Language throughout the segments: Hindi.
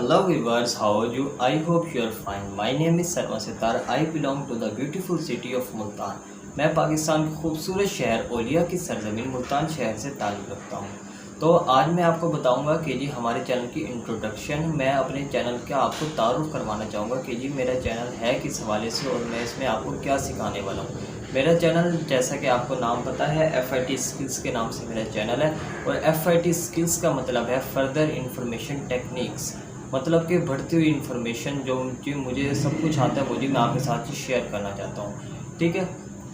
Hello viewers, how are you? I hope you are fine. My name is Sarma Sitar. I belong to the beautiful city of Multan. मैं पाकिस्तान के खूबसूरत शहर ओलिया की सरजमीन मुल्तान शहर से ताल्लुक़ रखता हूँ। तो आज मैं आपको बताऊंगा कि जी हमारे चैनल की इंट्रोडक्शन, मैं अपने चैनल का आपको तारुफ करवाना चाहूँगा कि जी मेरा चैनल है किस हवाले से और मैं इसमें आपको क्या सिखाने वाला हूँ। मेरा चैनल, जैसा कि आपको नाम पता है, FIT स्किल्स के नाम से मेरा चैनल है। और FIT स्किल्स का मतलब है फर्दर इंफॉर्मेशन टेक्निक्स, मतलब कि बढ़ती हुई इन्फॉर्मेशन जो मुझे सब कुछ आता है वो जी मैं आपके साथ ही शेयर करना चाहता हूँ। ठीक है,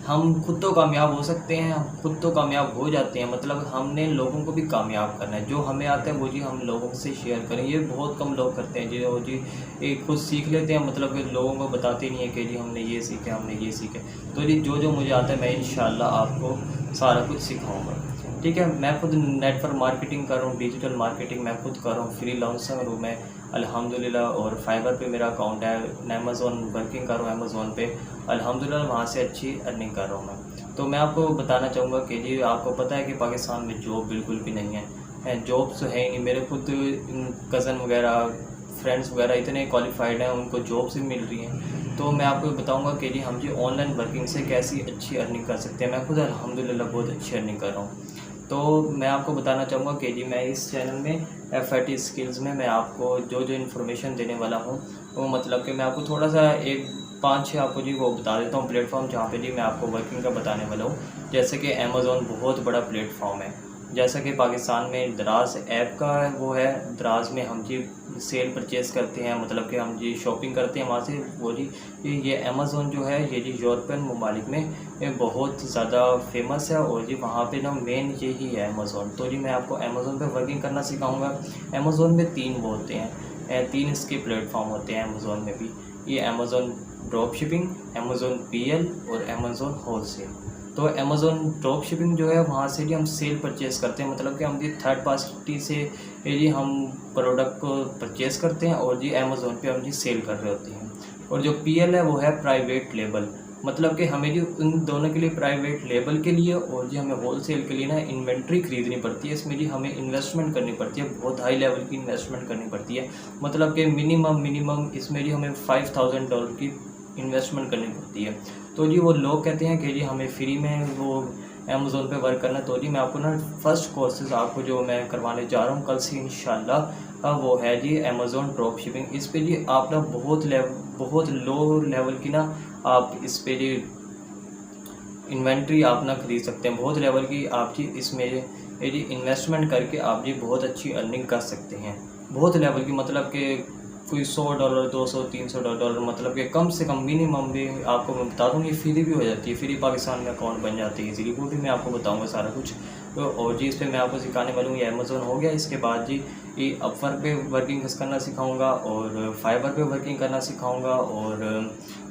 हम खुद तो कामयाब हो सकते हैं, हम खुद तो कामयाब हो जाते हैं, मतलब हमने लोगों को भी कामयाब करना है। जो हमें आता है वो जी हम लोगों से शेयर करें। ये बहुत कम लोग करते हैं जी, वो जी एक खुद सीख लेते हैं, मतलब कि लोगों को बताते नहीं है कि जी हमने ये सीखा, हमने ये सीखा। तो जी जो मुझे आता है मैं इंशाल्लाह आपको सारा कुछ सिखाऊँगा। ठीक है, मैं खुद नेटवर्क मार्केटिंग कर रहा हूँ, डिजिटल मार्केटिंग मैं खुद कर रहा हूँ, फ्रीलांसर हूँ मैं अल्हम्दुलिल्लाह। और फाइवर पे मेरा अकाउंट है, अमेज़ॉन वर्किंग कर रहा हूँ, अमेज़ॉन पे अल्हम्दुलिल्लाह वहाँ से अच्छी अर्निंग कर रहा हूँ मैं। तो मैं आपको बताना चाहूँगा कि जी आपको पता है कि पाकिस्तान में जॉब बिल्कुल भी नहीं है, जॉब्स तो है ही नहीं। मेरे खुद कज़न वगैरह, फ्रेंड्स वगैरह इतने क्वालिफाइड हैं, उनको जॉब्स भी मिल रही हैं। तो मैं आपको बताऊंगा कि जी हम जी ऑनलाइन वर्किंग से कैसी अच्छी अर्निंग कर सकते हैं। मैं खुद अल्हम्दुलिल्लाह बहुत अच्छी अर्निंग कर रहा हूँ। तो मैं आपको बताना चाहूँगा कि जी मैं इस चैनल में FIT स्किल्स में मैं आपको जो इन्फॉर्मेशन देने वाला हूँ वो, मतलब कि मैं आपको थोड़ा सा एक 5-6 आपको जी वो बता देता हूँ प्लेटफॉर्म जहाँ पे जी मैं आपको वर्किंग का बताने वाला हूँ। जैसे कि अमेज़ॉन बहुत बड़ा प्लेटफॉर्म है, जैसा कि पाकिस्तान में दराज ऐप का वो है। दराज में हम जी सेल परचेज़ करते हैं, मतलब कि हम जी शॉपिंग करते हैं वहाँ से। वो जी ये अमेज़ॉन जो है ये जी यूरोपियन ममालिक में ये बहुत ज़्यादा फेमस है और जी वहाँ पे ना मेन यही है अमेज़ॉन। तो जी मैं आपको अमेज़ॉन पे वर्किंग करना सिखाऊंगा। अमेज़ॉन में 3 वो होते हैं, 3 इसके प्लेटफॉर्म होते हैं अमेज़ॉन में भी। ये Amazon drop shipping, Amazon PL और अमेज़ॉन होलसेल। तो अमेज़ॉन ड्रॉप शिपिंग जो है वहाँ से जी हम सेल परचेज़ करते हैं, मतलब कि हम जी थर्ड पार्टी से जी हम प्रोडक्ट को परचेज़ करते हैं और जी अमेज़ॉन पे हम जी सेल कर रहे होते हैं। और जो PL है वो है प्राइवेट लेबल, मतलब कि हमें जी उन दोनों के लिए, प्राइवेट लेबल के लिए और जी हमें होलसेल के लिए ना इन्वेंट्री ख़रीदनी पड़ती है। इसमें जी हमें इन्वेस्टमेंट करनी पड़ती है, बहुत हाई लेवल की इन्वेस्टमेंट करनी पड़ती है। मतलब कि मिनिमम इसमें जी हमें $5000 की इन्वेस्टमेंट करनी पड़ती है। तो जी वो लोग कहते हैं कि जी हमें फ्री में वो अमेज़ॉन पे वर्क करना। तो जी मैं आपको ना फर्स्ट कोर्सेज़ आपको जो मैं करवाने जा रहा हूँ कल से इंशाल्लाह, वो है जी अमेज़ॉन ड्रॉप शिपिंग। इस पे जी आप ना बहुत लो लेवल की ना आप इस पे जी इन्वेंट्री आप ना खरीद सकते हैं। बहुत लेवल की आप जी इसमें ये जी इन्वेस्टमेंट करके आप जी बहुत अच्छी अर्निंग कर सकते हैं। बहुत लेवल की, मतलब कि कोई $100, $200, $300, मतलब कि कम से कम मिनिमम भी आपको मैं बता दूँ, ये फ्री भी हो जाती है। फ्री पाकिस्तान में अकाउंट बन जाती है इजीली, वो भी मैं आपको बताऊँगा सारा कुछ। तो और जी इस पे मैं आपको सिखाने वाला हूँ। ये अमेज़ॉन हो गया, इसके बाद जी ये अपवर्क पे वर्किंग करना सिखाऊंगा और फाइवर पे वर्किंग करना सिखाऊंगा और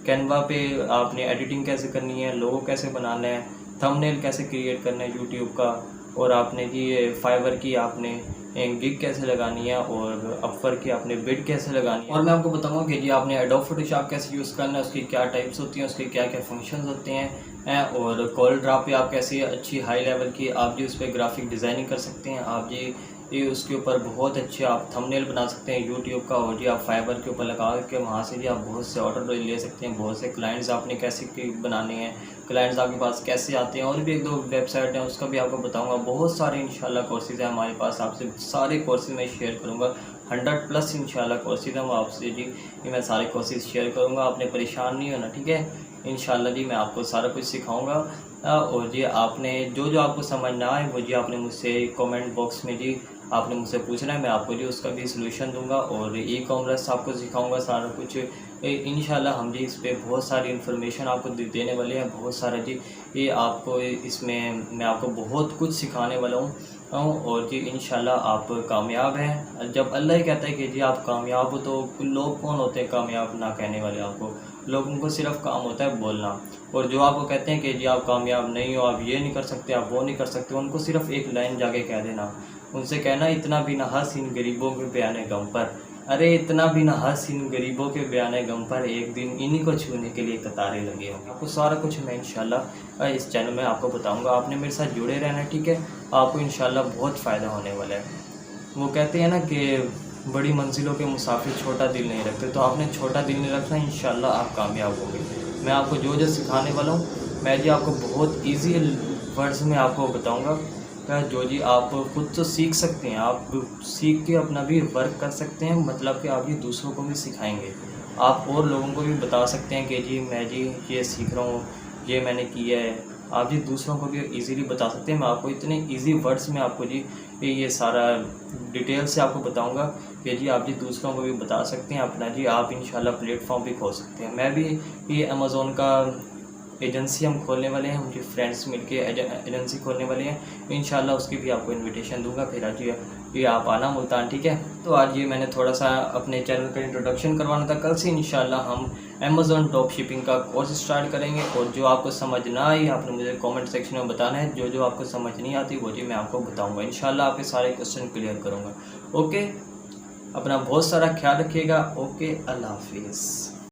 कैनवा पे आपने एडिटिंग कैसे करनी है, लोगो कैसे बनाना है, थंबनेल कैसे क्रिएट करना है यूट्यूब का, और आपने जी ये फाइवर की आपने गिग कैसे लगानी है और अपवर्क की आपने बिड कैसे लगानी है। और मैं आपको बताऊंगा कि जी आपने एडोब फोटोशॉप कैसे यूज़ करना है, उसकी क्या टाइप्स होती हैं, उसके क्या क्या फंक्शंस होते हैं, और कॉल ड्रा पे आप कैसे अच्छी हाई लेवल की आप जी उस पर ग्राफिक डिज़ाइनिंग कर सकते हैं। आप जी ये उसके ऊपर बहुत अच्छे आप थंबनेल बना सकते हैं यूट्यूब का, और जी आप फाइवर के ऊपर लगा के वहाँ से जी आप बहुत से ऑर्डर ले सकते हैं। बहुत से क्लाइंट्स आपने कैसे बनाने हैं, क्लाइंट्स आपके पास कैसे आते हैं, और भी 1-2 वेबसाइट हैं उसका भी आपको बताऊंगा। बहुत सारे इंशाल्लाह कोर्सेज़ हैं हमारे पास, आपसे सारे कोर्सेज़ मैं शेयर करूंगा। 100+ इंशाल्लाह कोर्सेज़ हैं वो आपसे जी, ये मैं सारे कोर्सेज़ शेयर करूंगा। आपने परेशान नहीं होना, ठीक है। इंशाल्लाह जी मैं आपको सारा कुछ सिखाऊंगा। और जी आपने जो आपको समझ ना आए वो जी आपने मुझसे कमेंट बॉक्स में जी आपने मुझसे पूछना है, मैं आपको जी उसका भी सलूशन दूंगा। और ई-कॉमर्स आपको सिखाऊंगा सारा कुछ। इंशाल्लाह हम जी इस पे बहुत सारी इन्फॉर्मेशन आपको देने वाले हैं, बहुत सारा जी ये आपको इसमें मैं आपको बहुत कुछ सिखाने वाला हूँ। और जी इंशाल्लाह आप कामयाब हैं। जब अल्लाह ही कहता है कि जी आप कामयाब हो, तो लोग कौन होते हैं कामयाब ना कहने वाले आपको? लोगों को सिर्फ काम होता है बोलना। और जो आपको कहते हैं कि जी आप कामयाब नहीं हो, आप ये नहीं कर सकते, आप वो नहीं कर सकते, उनको सिर्फ एक लाइन जाके कह देना, उनसे कहना इतना भी ना हंस इन गरीबों के बयाने गम पर। अरे इतना भी ना हंस इन गरीबों के बयाने गम पर, एक दिन इन्हीं को छूने के लिए कतारें लगे होंगे। आपको सारा कुछ मैं इंशाल्लाह इस चैनल में आपको बताऊंगा। आपने मेरे साथ जुड़े रहना, ठीक है। आपको इंशाल्लाह बहुत फ़ायदा होने वाला है। वो कहते हैं ना कि बड़ी मंजिलों के मुसाफिर छोटा दिल नहीं रखते, तो आपने छोटा दिल नहीं रखना, इंशाल्लाह आप कामयाब होंगे। मैं आपको जो जो सिखाने वाला हूँ, मैं जी आपको बहुत इजी वर्ड्स में आपको बताऊँगा, जो जी आप खुद तो सीख सकते हैं, आप सीख के अपना भी वर्क कर सकते हैं, मतलब कि आप ये दूसरों को भी सिखाएंगे। आप और लोगों को भी बता सकते हैं कि जी मैं जी ये सीख रहा हूँ, ये मैंने किया है। आप जी दूसरों को भी इजीली बता सकते हैं। मैं आपको इतने इजी वर्ड्स में आपको जी ये सारा डिटेल से आपको बताऊंगा कि जी आप जी दूसरों को भी बता सकते हैं अपना जी, आप इंशाल्लाह प्लेटफॉर्म भी खोल सकते हैं। मैं भी ये अमेज़ोन का एजेंसी हम खोलने वाले हैं, उनके फ्रेंड्स मिलके एजेंसी खोलने वाले हैं। इंशाल्लाह उसकी भी आपको इनविटेशन दूंगा, फिर आज ये आप आना मुल्तान, ठीक है। तो आज ये मैंने थोड़ा सा अपने चैनल का इंट्रोडक्शन करवाना था। कल से इंशाल्लाह हम अमेज़ोन ड्रॉप शिपिंग का कोर्स स्टार्ट करेंगे, और जो आपको समझ ना आई आपने मुझे कमेंट सेक्शन में बताना है। जो जो आपको समझ नहीं आती वो जी मैं आपको बताऊँगा, इंशाल्लाह आपके सारे क्वेश्चन क्लियर करूँगा। ओके, अपना बहुत सारा ख्याल रखिएगा। ओके, अल्लाह हाफिज़।